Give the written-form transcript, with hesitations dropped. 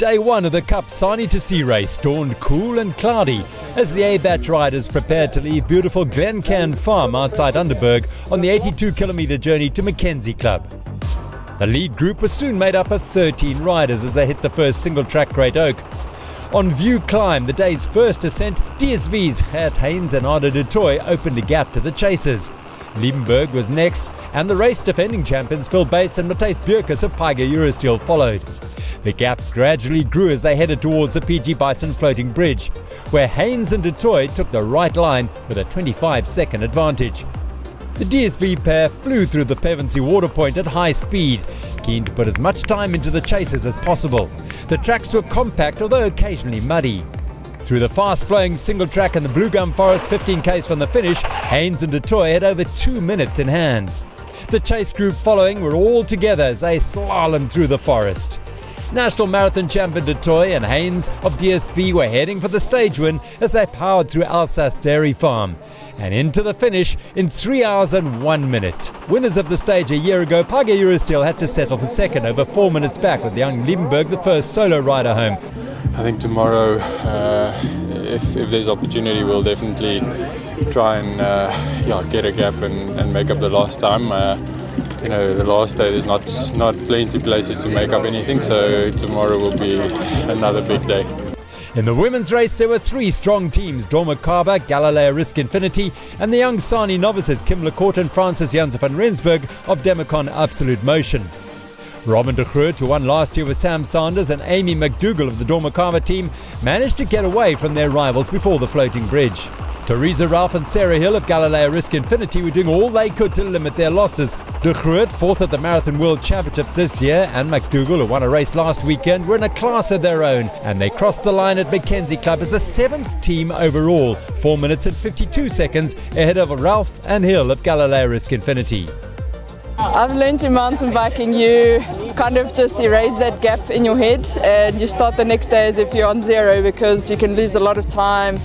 Day one of the KAP sani2c race dawned cool and cloudy as the A-batch riders prepared to leave beautiful Glencairn Farm outside Rensburg on the 82-kilometre journey to Mackenzie Club. The lead group was soon made up of 13 riders as they hit the first single-track Great Oak. On View Climb, the day's first ascent, DSV's Gert, Heynes and Arno Toit opened a gap to the chasers. Rensburg was next, and the race defending champions Phil Bates and Beukes of Pyga followed. The gap gradually grew as they headed towards the PG Bison floating bridge, where Heynes and Toit took the right line with a 25-second advantage. The DSV pair flew through the Pevensey water point at high speed, keen to put as much time into the chasers as possible. The tracks were compact, although occasionally muddy. Through the fast-flowing single track in the Blue Gum Forest 15k's from the finish, Heynes and Toit had over 2 minutes in hand. The chase group following were all together as they slalomed through the forest. National Marathon champion Toit and Heynes of DSV were heading for the stage win as they powered through Alsace Dairy Farm and into the finish in 3 hours and 1 minute. Winners of the stage a year ago, Pyga had to settle for second over 4 minutes back, with young Rensburg the first solo rider home. I think tomorrow, if there's opportunity, we'll definitely try and get a gap and make up the lost time. You know, the last day there's not plenty places to make up anything, so tomorrow will be another big day. In the women's race, there were 3 strong teams: Bontekoning, Galileo Risk Infiniti, and the young Sani novices Kim Lecourt and Francis Janse van Rensburg of Demicon Absolute Motion. Robyn de Groot, who won last year with Sam Sanders, and Amy MacDougall of the Bontekoning team managed to get away from their rivals before the floating bridge. Theresa, Ralph and Sarah Hill of Galileo Risk Infiniti were doing all they could to limit their losses. De Groot, 4th at the Marathon World Championships this year, and MacDougall, who won a race last weekend, were in a class of their own, and they crossed the line at Mackenzie Club as the 7th team overall, 4 minutes and 52 seconds ahead of Ralph and Hill of Galileo Risk Infiniti. I've learned in mountain biking you kind of just erase that gap in your head and you start the next day as if you're on zero, because you can lose a lot of time.